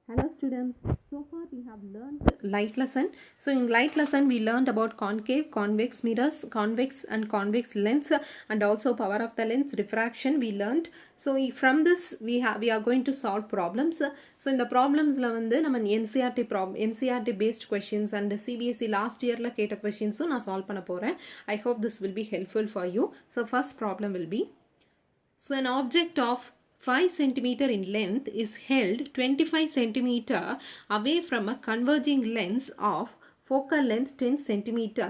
Hello students, so far we have learned light lesson. So in light lesson we learned about concave, convex mirrors, convex and convex lens and also power of the lens, diffraction we learned. So from this we are going to solve problems. So in the problems la வந்து நம்ம NCERT based questions and CBSE last year la கேட்ட questions நான் solve பண்ண போறேன். I hope this will be helpful for you. So first problem will be, so an object of 5 centimeter in length is held 25 centimeter away from a converging lens of focal length 10 centimeter.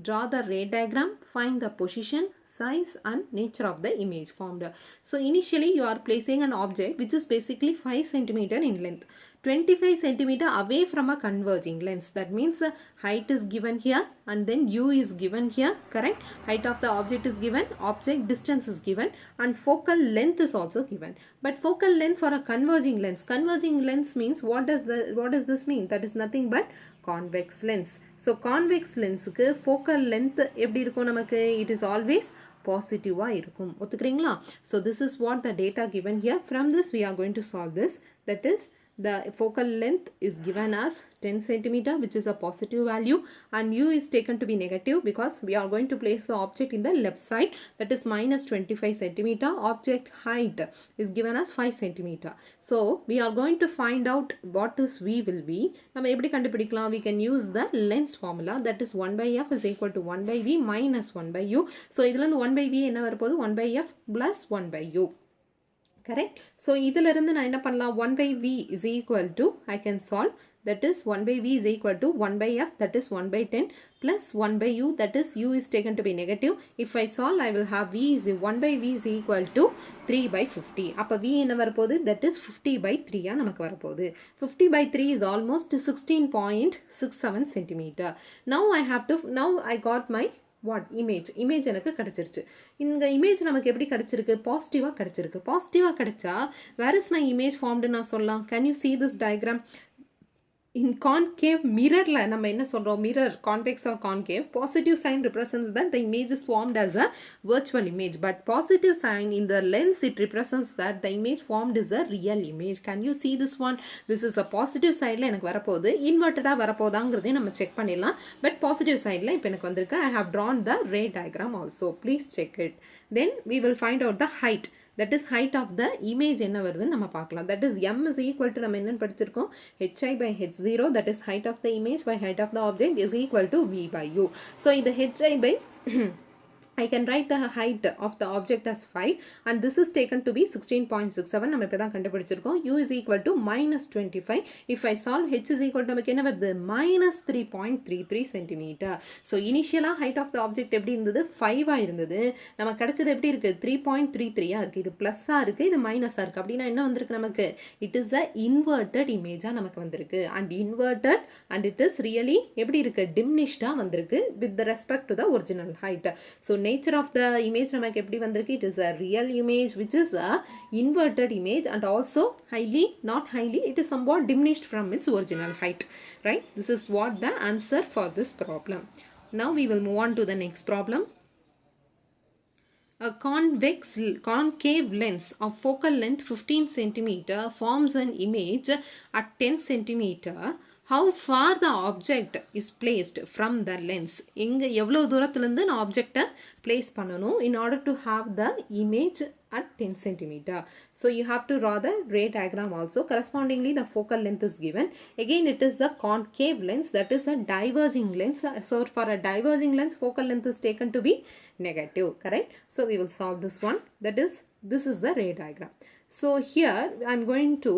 Draw the ray diagram, find the position, size and nature of the image formed. So initially you are placing an object which is basically 5 centimeter in length, 25 centimeter away from a converging lens. That means height is given here and then u is given here, correct? Height of the object is given, object distance is given and focal length is also given. But focal length for a converging lens means what does this mean? That is nothing but convex lens. So convex lens க்கு focal length எப்படி இருக்கும் நமக்கு? It is always positive இருக்கும். ஒத்துக்கிறீங்களா? So this is what the data given here. From this we are going to solve this. That is, the focal length is given as 10 centimeter, which is a positive value, and u is taken to be negative because we are going to place the object in the left side, that is minus 25 centimeter. Object height is given as 5 centimeter. So we are going to find out what is v will be. நம்ம எப்படி கண்டுபிடிக்கலாம்? We can use the lens formula, that is 1 by f is equal to 1 by v minus 1 by u. So இதில இருந்து 1 by v என்ன வரப்போகுது? 1 by f plus 1 by u. Correct? So இதிலிருந்து நான் என்ன பண்ணலாம்? 1 by v is equal to, I can solve, that is 1 by v is equal to 1 by f, that is 1 by 10 plus 1 by u, that is u is taken to be negative. If I solve, I will have v is 1 by v is equal to 3 by 50. அப்ப v என்ன வரப்போகுது? That is 50 by 3 நமக்கு வரப்போகுது. 50 by 3 is almost 16.67 centimeter. Now I got my image எனக்கு கிடைச்சிருச்சு. இந்த image நமக்கு எப்படி கிடைச்சிருக்கு? பாசிட்டிவா கிடைச்சிருக்கு. பாசிட்டிவா கிடைச்சா where is my image formed நான் சொல்லலாம். Can you see this diagram? In concave mirror la நம்ம என்ன சொல்றோம்? Mirror, convex or concave, positive sign represents that the image is formed as a virtual image, but positive sign in the lens, it represents that the image formed is a real image. Can you see this one? This is a positive side la எனக்கு வரப்போகுது. inverted வரப்போதாங்கிறதை நம்ம check பண்ணிடலாம். But positive side la இப்போ எனக்கு வந்திருக்கு. I have drawn the ray diagram also. Please check it. Then we will find out the height. That is height of the image என்ன வருதுன்னு நம்ம பார்க்கலாம். That is m is equal to நம்ம என்னன்னு படிச்சிருக்கோம்? hi by h0, that is height of the image by height of the object is equal to v by u. So இது hi by I can write the height of the object as 5 and this is taken to be 16.67. நம்ம இப்பதான் கண்டுபிடிச்சிருக்கோம். u is equal to minus 25. If I solve, h is equal to நமக்கு என்ன வருது? minus 3.33 centimeter. So initially height of the object எப்படி இருந்தது? 5 இருந்தது. நமக்கு கிடைச்சது எப்படி இருக்கு? 3.33 இருக்கு. இது plus இருக்கு, இது minus இருக்கு. அப்படினா என்ன வந்திருக்கு நமக்கு? It is a inverted image நமக்கு வந்திருக்கு. And inverted and it is really எப்படி இருக்கு? Diminished வந்திருக்கு with the respect to the original height. So nature of the image நமக்கு எப்படி வந்திருக்கு? It is a real image which is a inverted image and also not highly, it is somewhat diminished from its original height, right? This is what the answer for this problem. Now we will move on to the next problem. A concave lens of focal length 15 centimeter forms an image at 10 centimeter. How far the object is placed from the lens? இங்க எவ்வளவு தூரத்துல இருந்து நான் ஆப்ஜெக்ட்டை place பண்ணனும் in order to have the image at 10 centimeter. So you have to draw the ray diagram also. Correspondingly, the focal length is given. Again, it is a concave lens, that is a diverging lens. So for a diverging lens, focal length is taken to be negative, correct? So we will solve this one. That is, this is the ray diagram. So here I am going to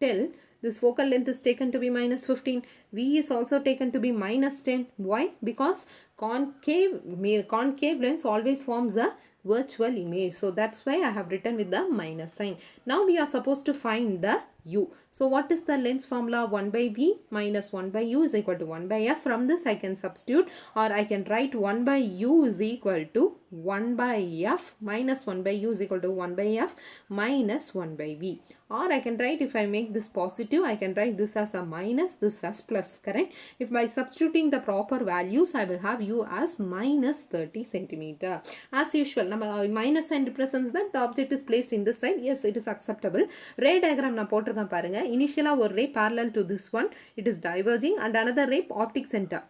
tell this focal length is taken to be minus 15. V is also taken to be minus 10. Why? Because concave lens always forms a virtual image. So that's why I have written with the minus sign. Now we are supposed to find the u. So what is the lens formula? 1 by v minus 1 by u is equal to 1 by f. From this I can substitute, or I can write 1 by u is equal to 1 by f minus 1 by u is equal to 1 by f minus 1 by v. Or I can write, if I make this positive, I can write this as a minus, this as plus, correct? If by substituting the proper values, I will have u as minus 30 centimeter. As usual, minus sign represents that the object is placed in this side. Yes, it is acceptable. Ray diagram na potrukkan parunga. Initially, one ray parallel to this one, it is diverging, and another ray optic center.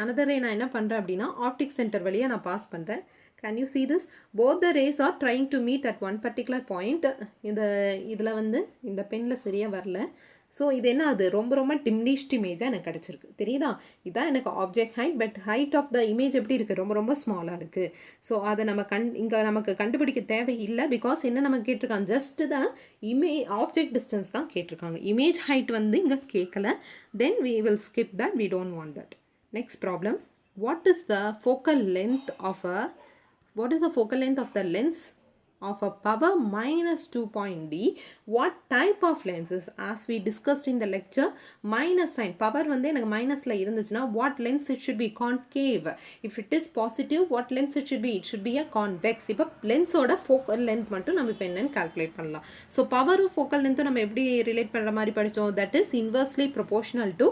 Another ray நான் என்ன பண்றேன் அப்படினா optic center வழியா நான் pass பண்றேன். Can you see this? Both the rays are trying to meet at one particular point. இதுல வந்து இந்த பென்ல சரியா வரல. ஸோ இது என்ன அது ரொம்ப டிம்னிஷ்ட் இமேஜாக எனக்கு கிடச்சிருக்கு. தெரியுதா? இதுதான் எனக்கு object height. But height of the image எப்படி இருக்குது? ரொம்ப ஸ்மாலாக இருக்குது. ஸோ அதை நம்ம இங்கே நமக்கு கண்டுபிடிக்க தேவையில்லை. பிகாஸ் என்ன நமக்கு கேட்டிருக்காங்க? ஜஸ்ட் த ஆப்ஜெக்ட் டிஸ்டன்ஸ் தான் கேட்டிருக்காங்க. இமேஜ் ஹைட் வந்து இங்கே கேட்கல. தென் we will skip that. We don't want that. Next problem. What is the focal length of the lens of a power minus 2.d? What type of lenses? As we discussed in the lecture, minus sign. Power வந்து எனக்கு minusல இருந்துச்சுன்னா, what lens it should be? Concave. If it is positive, what lens it should be? It should be a convex. இப்போ lens ஓட focal length மட்டும் நம்ம இப்போ என்னன்னு calculate பண்ணலாம். So power focal length நம்ம எப்படி relate பண்ற மாதிரி படிச்சோம்? That is inversely proportional to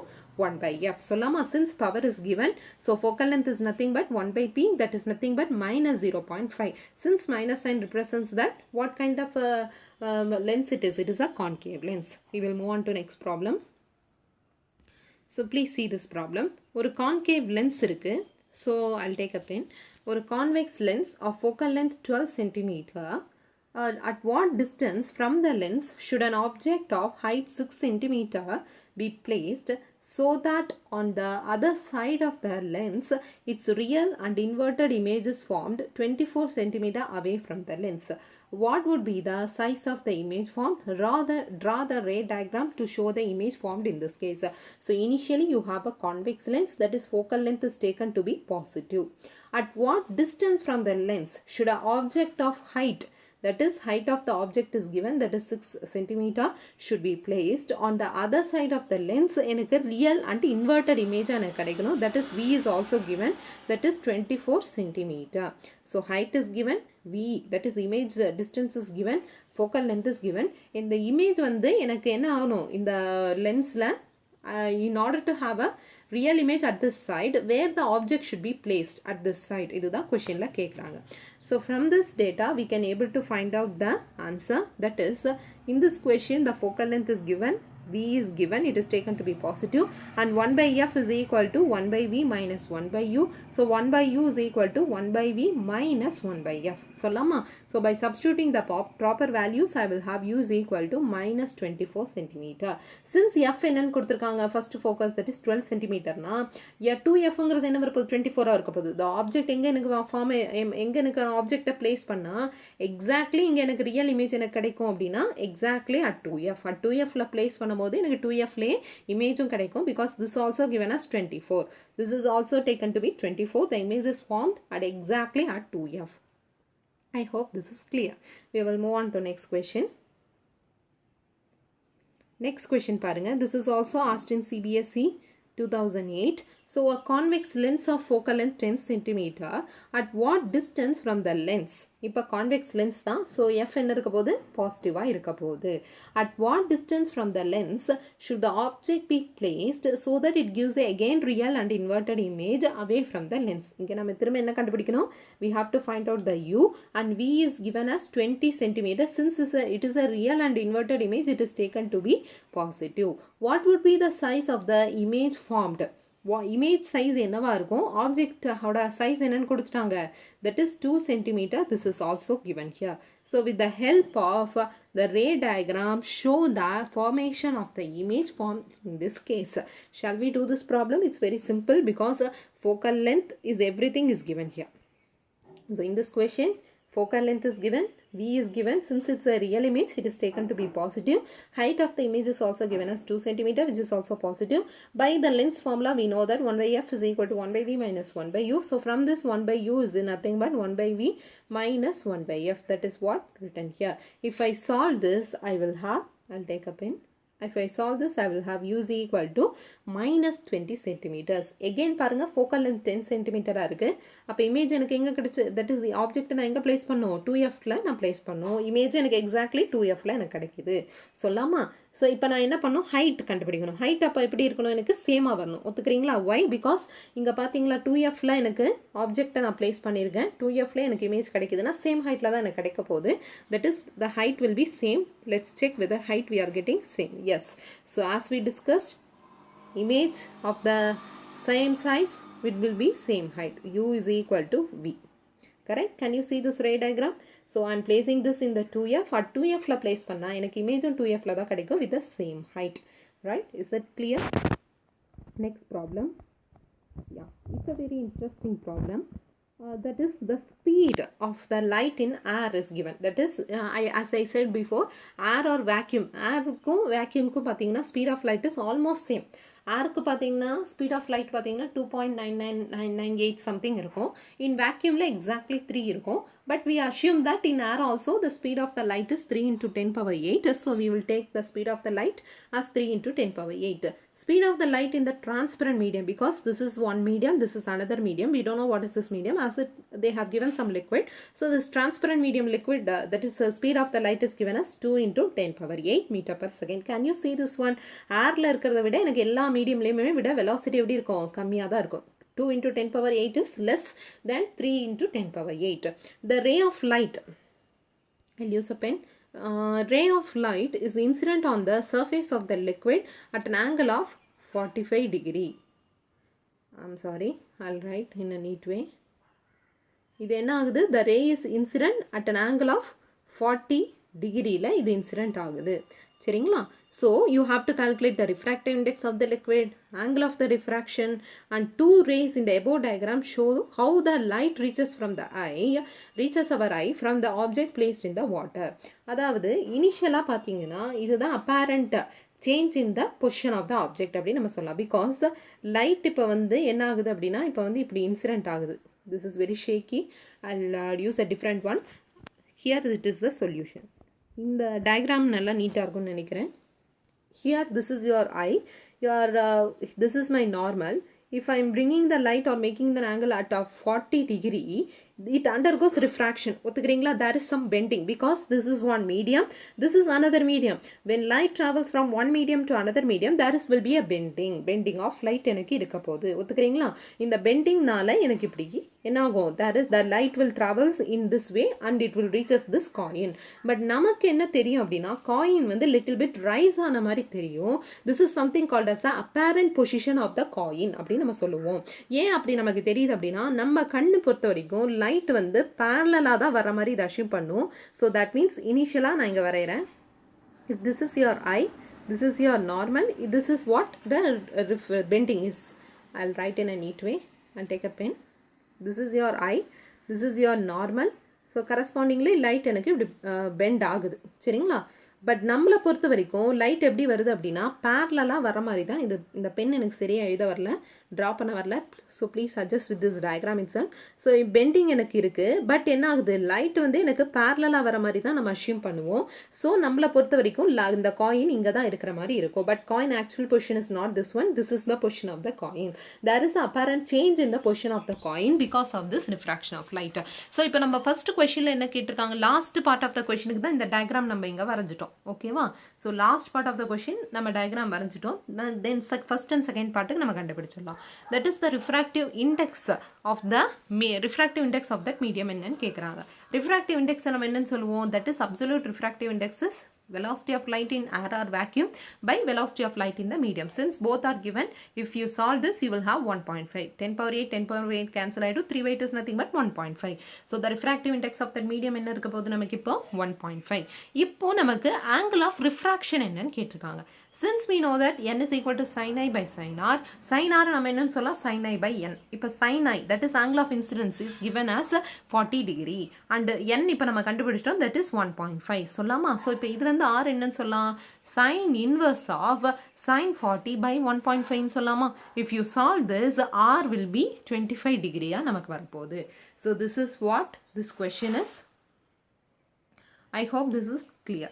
1 by f. So lama, since power is given, so focal length is nothing but 1 by p, that is nothing but minus 0.5. Since minus sign represents that, what kind of lens it is? It is a concave lens. We will move on to next problem. So please see this problem. ஒரு concave lens இருக்கு. So I'll take a pen. ஒரு convex lens of focal length 12 centimeter. At what distance from the lens should an object of height 6 centimeter be placed so that on the other side of the lens its real and inverted image is formed 24 centimeter away from the lens? What would be the size of the image formed? Draw the ray diagram to show the image formed in this case. So initially you have a convex lens, that is focal length is taken to be positive. At what distance from the lens should an object of height, that is height of the object is given, that is 6 centimeter, should be placed on the other side of the lens? எனக்கு real and inverted image எனக்கு கிடைக்கணும். That is v is also given, that is 24 centimeter. So height is given, v, that is image distance is given, focal length is given. இந்த image வந்து எனக்கு என்ன ஆகணும்? இந்த lensல in order to have a real image at this side, where the object should be placed at this side. இதுதான் questionல கேக்குறாங்க. So from this data we can able to find out the answer. That is, in this question the focal length is given, v is given, it is taken to be positive, and 1 by f is equal to 1 by v minus 1 by u. So 1 by u is equal to 1 by v minus 1 by f. So lama, so by substituting the proper values, I will have u is equal to minus 24 centimeter. Since f என்னன்னு கொடுத்திருக்காங்க first focus, that is 12 centimeter na, ya 2f ங்கிறது என்ன வரப்போகுது? 24 இருக்க போகுது. The object எங்க எனக்கு form எங்க எனக்கு ஆப்ஜெக்ட்டை பிளேஸ் பண்ணா எக்ஸாக்ட்லி இங்க எனக்கு ரியல் இமேஜ் எனக்கு கிடைக்கும் அப்படின்னா exactly at 2f. at 2f ல பிளேஸ் பண்ணும்போது எனக்கு 2f லே இமேஜும் கிடைக்கும். because this also given as 24. This is also taken to be 24. The image is formed at exactly at 2f. I hope this is clear. We will move on to next question. Next question பாருங்க. This is also asked in CBSE 2008. So a convex lens of focal length 10 centimeter, at what distance from the lens? இப்போ convex lens தான். So f என்ன இருக்க போகுது? பாசிட்டிவா இருக்க போகுது. At what distance from the lens should the object be placed so that it gives a again real and inverted image away from the lens? இங்க நம்ம திரும்ப என்ன கண்டுபிடிக்கணும்? We have to find out the u, and v is given as 20 centimeter. Since it is a real and inverted image, it is taken to be positive. What would be the size of the image formed? Image size என்னவா இருக்கும்? Object ஓட size என்னன்னு கொடுத்துட்டாங்க, that is 2 centimeter. This is also given here. So with the help of the ray diagram, show the formation of the image formed in this case. Shall we do this problem? It's very simple because focal length is everything is given here. So in this question, focal length is given, v is given. Since it's a real image, it is taken to be positive. Height of the image is also given as 2 centimeter, which is also positive. By the lens formula, we know that 1 by f is equal to 1 by v minus 1 by u. So from this 1 by u is nothing but 1 by v minus 1 by f. That is what written here. If I solve this, I will have, I'll take a pen. if I solve this, I will have UZ equal to minus 20 centimeters. Again பாருங்க focal length 10 centimeter இருக்கு. அப்ப image எனக்கு எங்க கிடைச்சு, that is the object நான் எங்க place பண்ணும், 2Fல நான் place பண்ணும். image எனக்கு exactly 2Fல எனக்கு கிடைக்குது சொல்லாமா. ஸோ இப்போ நான் என்ன பண்ணும், ஹைட் கண்டுபிடிக்கணும். ஹைட் அப்போ எப்படி இருக்கணும், எனக்கு சேமாக வரணும். ஒத்துக்கிறீங்களா? ஒய் பிகாஸ் இங்கே பார்த்தீங்களா 2Fல எனக்கு ஆப்ஜெக்டை நான் பிளேஸ் பண்ணியிருக்கேன். 2Fல எனக்கு இமேஜ் கிடைக்குதுன்னா சேம் ஹைட்டில் தான் எனக்கு கிடைக்க போகுது. That is the height will be same. Let's check whether height we are getting same. Yes. So as we discussed, image of the same size, it will be same height. U is equal to V. Correct? Can you see this ray diagram? So I am placing this in the 2F. At 2F la place panna எனக்கு image on 2F la da கிடைக்கும் with the same height. Right? Is that clear? Next problem. Yeah, it's a very interesting problem. That is the speed of the light in air is given. That is, as I said before, air or vacuum. Air kum vacuum kum pathina speed of light is almost same. ஏருக்கு பார்த்தீங்கன்னா speed of light பார்த்தீங்கன்னா 2.99998 something இருக்கும். இன் வேக்யூமில் exactly 3 இருக்கும். But we assume that in air also the speed of the light is 3 into 10 power 8. So we will take the speed of the light as 3 into 10 power 8. Speed of the light in the transparent medium, because this is one medium, this is another medium. We don't know what is this medium, as they have given some liquid. So this transparent medium liquid, that is the speed of the light is given as 2 into 10 power 8 meter per second. Can you see this one? Airல இருக்கிறத விட எனக்கு எல்லா மீடியம்லயுமே விட velocity எப்படி இருக்கும், கம்மியா தான் இருக்கும். 2 into 10 power 8 is less than 3 into 10 power 8. The ray of light, I'll use a pen. Ray of light is incident on the surface of the liquid at an angle of 45 degree. I'm sorry, I'll write in a neat way. இது என்ன ஆகுது, the ray is incident at an angle of 40 degree ல இது incident ஆகுது. சரிங்களா? So you have to calculate the refractive index of the liquid, angle of the refraction, and two rays in the above diagram show how the light reaches our eye from the object placed in the water. அதாவது இனிஷியலா பார்த்தீங்கன்னா இதுதான் apparent change in the position of the object அப்படின்னு நம்ம சொல்லலாம். Because light இப்போ வந்து என்ன ஆகுது அப்படின்னா, இப்போ வந்து இப்படி இன்சிடென்ட் ஆகுது. This is very shaky. I'll use a different one. Here it is the solution. இந்த diagram நல்லா நீட்டாக இருக்கும்னு நினைக்கிறேன். Here this is your eye. This is my normal. If I am bringing the light or making the angle at a 40 degree, it undergoes refraction. ஒத்துக்கிறீங்களா? There is some bending because this is one medium, this is another medium. When light travels from one medium to another medium, there will be a bending of light எனக்கு இருக்க போகுது. ஒத்துக்கிறீங்களா? இந்த bendingனால எனக்கு இப்படி என்ன ஆகும், the light will travels in this way and it will reaches this coin. But நமக்கு என்ன தெரியும் அப்படின்னா, coin வந்து little bit rise ஆன மாதிரி தெரியும். This is something called as the apparent position of the coin அப்படின்னு நம்ம சொல்லுவோம். ஏன் அப்படி நமக்கு தெரியுது அப்படின்னா, நம்ம கண்ணு பொறுத்த வரைக்கும் லைட் வந்து parallel-ஆ தான் வர மாதிரி இதை assume பண்ணும். So that means initially நான் இங்க வரையறேன். If this is your eye, this is your normal, this is what the bending is. I'll write in a neat way and take a pen. This is your eye, this is your normal. So correspondingly light எனக்கு இப்படி bend ஆகுது. சரிங்களா? But நம்மளை பொறுத்த வரைக்கும் light எப்படி வருது அப்படின்னா பேரலாக வர மாதிரி தான். இந்த பென் எனக்கு சரியாக எழுத வரல, ட்ரா பண்ண வரல. So please adjust with this diagram itself. So pending எனக்கு இருக்குது. பட் என்ன ஆகுது, லைட் வந்து எனக்கு பேரலாக வர மாதிரி தான் நம்ம அஷ்யூம் பண்ணுவோம். ஸோ நம்மளை பொறுத்த வரைக்கும் இந்த காயின் இங்கே தான் இருக்கிற மாதிரி இருக்கும். But coin actual position is not this one. This is the position of the coin. There is apparent change in the position of the coin because of this refraction of light. So இப்போ நம்ம first கொஸ்டினில் என்ன கேட்டிருக்காங்க, last part of த கொஸ்டினுக்கு தான் இந்த diagram நம்ம இங்கே வரைஞ்சிட்டோம். ஓகேவா? So last part of the question நம்ம டயக்ராம் வரைஞ்சிட்டோம். தென் ஃபர்ஸ்ட் அண்ட் செகண்ட் பார்ட்டுக்கு நம்ம கண்டுபிடிச்சிடலாம். That is the refractive index of the refractive index of that medium என்னன்னு கேட்குறாங்க. ரிஃப்ராக்டிவ் இண்டெக்ஸ் நம்ம என்னன்னு சொல்லுவோம், that is absolute refractive index is velocity of light in air or vacuum by velocity of light in the medium. Since both are given, if you solve this you will have 1.5. 10 power 8 10 power 8 cancel ஆயிடும். 3 by 2 is nothing but 1.5. So the refractive index of that medium என்ன இருக்க போகுது நமக்கு இப்போ 1.5. இப்போ நமக்கு angle of refraction என்னன்னு கேட்டிருக்காங்க. Since we know that n is equal to sin I by sin r, sin r நம்ம என்னன்னு சொல்லலாம் sin I by n. இப்போ sin I, that is angle of incidence, is given as 40 degree and n இப்போ நம்ம கண்டுபிடிச்சிட்டோம், that is 1.5 சொல்லலாமா? So இப்போ இதுல இருந்து r என்னன்னு சொல்லலாம், sin inverse of sin 40 by 1.5 சொல்லலாமா? If you solve this, r will be 25 degree நமக்கு வரப்போகுது. So this is what this question is. I hope this is clear.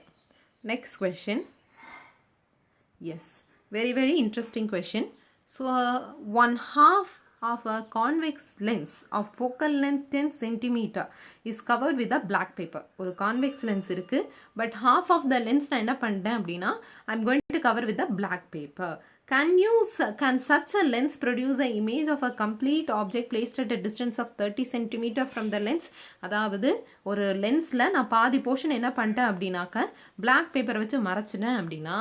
Next question. Yes, very, very interesting question. So, one half of a convex lens of focal length 10 centimeter is covered with a black paper. ஒரு convex lens இருக்கு, but half of the lens நான் என்ன பண்ணிட்டேன் அப்படின்னா I'm going to cover with a black paper. Can such a lens produce an image of a complete object placed at a distance of 30 centimeter from the lens? அதாவது ஒரு லென்ஸில் நான் பாதி portion என்ன பண்ணிட்டேன் அப்படின்னாக்க பிளாக் பேப்பரை வச்சு மறைச்சினேன் அப்படின்னா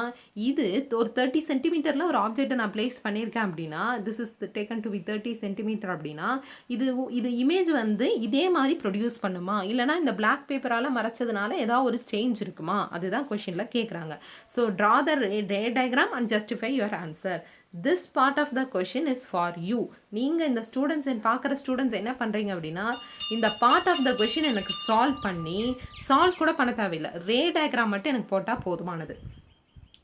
இது ஒரு 30 சென்டிமீட்டரில் ஒரு ஆப்ஜெக்டை நான் பிளேஸ் பண்ணியிருக்கேன் அப்படின்னா this is taken to be 30 centimetre அப்படின்னா இது இமேஜ் வந்து இதே மாதிரி ப்ரொடியூஸ் பண்ணுமா இல்லைனா இந்த பிளாக் பேப்பரால் மறைச்சதுனால ஏதாவது ஒரு சேஞ்ச் இருக்குமா அதுதான் கொஷினில் கேட்குறாங்க. So draw the ray diagram and justify your answer. This part of the question is for you. நீங்க இந்த ஸ்டூடெண்ட்ஸ் பார்க்குற ஸ்டூடெண்ட்ஸ் என்ன பண்றீங்க அப்படின்னா இந்த பார்ட் ஆஃப் த கொஷின் எனக்கு சால்வ் கூட பண்ண தேவையில்லை, ரே டயக்ராம் மட்டும் எனக்கு போட்டால் போதுமானது.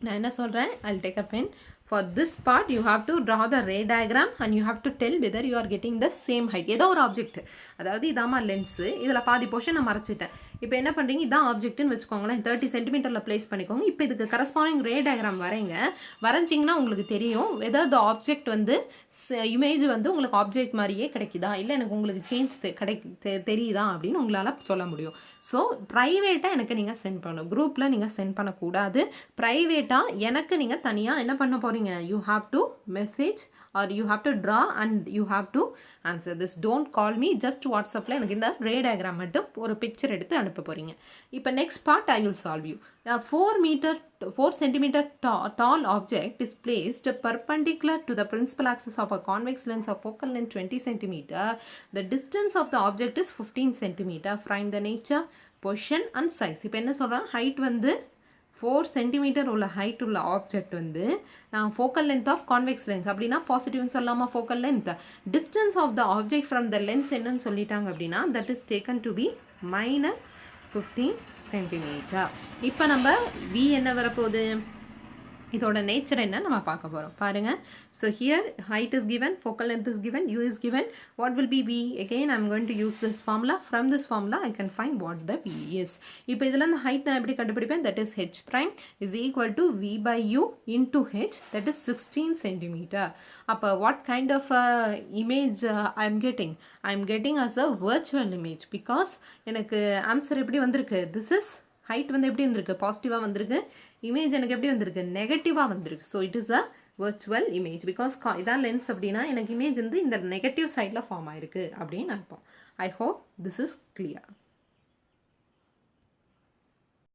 நான் என்ன சொல்கிறேன், I'll take a pen. For this part you have to draw the ray diagram and you have to tell whether you are getting the same height. ஏதோ ஒரு ஆப்ஜெக்ட், அதாவது இதாமா லென்ஸு, இதில் பாதி போர்ஷன் நான் மறைச்சிட்டேன். இப்போ என்ன பண்ணுறீங்க, இதான் ஆப்ஜெக்ட்னு வச்சுக்கோங்களேன், 30 சென்டிமீட்டரில் பிளேஸ் பண்ணிக்கோங்க. இப்போ இதுக்கு கரஸ்பாண்டிங் ரே டயக்ராம் வரைஞ்சிங்கன்னா உங்களுக்கு தெரியும் வெதர் த ஆப்ஜெக்ட் வந்து இமேஜ் வந்து உங்களுக்கு ஆப்ஜெக்ட் மாதிரியே கிடைக்குதா இல்லை எனக்கு உங்களுக்கு சேஞ்ச் தெரியுதா அப்படின்னு உங்களால் சொல்ல முடியும். ஸோ ப்ரைவேட்டாக எனக்கு நீங்கள் சென்ட் பண்ணணும், குரூப்பில் நீங்கள் சென்ட் பண்ணக்கூடாது. ப்ரைவேட்டாக எனக்கு நீங்கள் தனியாக என்ன பண்ண போகிறீங்க, you have to message or you have to draw and you have to answer this. Don't call me, just WhatsAppல எனக்கு இந்த ரே டயக்ராம் மட்டும் ஒரு பிக்சர் எடுத்து அனுப்ப போகிறீங்க. இப்போ next part I will solve you. A 4 centimeter tall object is placed perpendicular to the principal axis of a convex lens of focal length 20 centimeter. The distance of the object is 15 centimeter. Find the nature, position and size. இப்போ என்ன சொல்கிறேன், height வந்து 4 centimetre உள்ள height உள்ள object வந்து நான் focal length of convex lens அப்படின்னா பாசிட்டிவ்னு சொல்லாமா, focal length. Distance of the object from the lens என்னன்னு சொல்லிட்டாங்க அப்படின்னா that is taken to be -15 centimetre. இப்போ நம்ம V என்ன வரப்போகுது, இதோட நேச்சர் என்ன நம்ம பார்க்க போகிறோம் பாருங்க. So here height is given, focal length is given, u is given. What will be V? Again I'm going to use this formula. From this formula I can find what the V is. இப்போ இதில் இந்த height நான் எப்படி கண்டுபிடிப்பேன், that is h prime is equal to V by u into h, that is 16 centimeter. அப்போ what kind of image I am getting? I am getting as a virtual image because எனக்கு answer எப்படி வந்திருக்கு, this is height வந்து எப்படி வந்திருக்கு, பாசிட்டிவாக வந்திருக்கு. Image எனக்கு எப்படி வந்திருக்கு, நெகட்டிவாக வந்திருக்கு. So it is a virtual image because இதான் லென்ஸ் அப்படின்னா எனக்கு இமேஜ் வந்து இந்த நெகட்டிவ் சைடில் ஃபார்ம் ஆயிருக்கு அப்படின்னு அர்த்தம். I hope this is clear.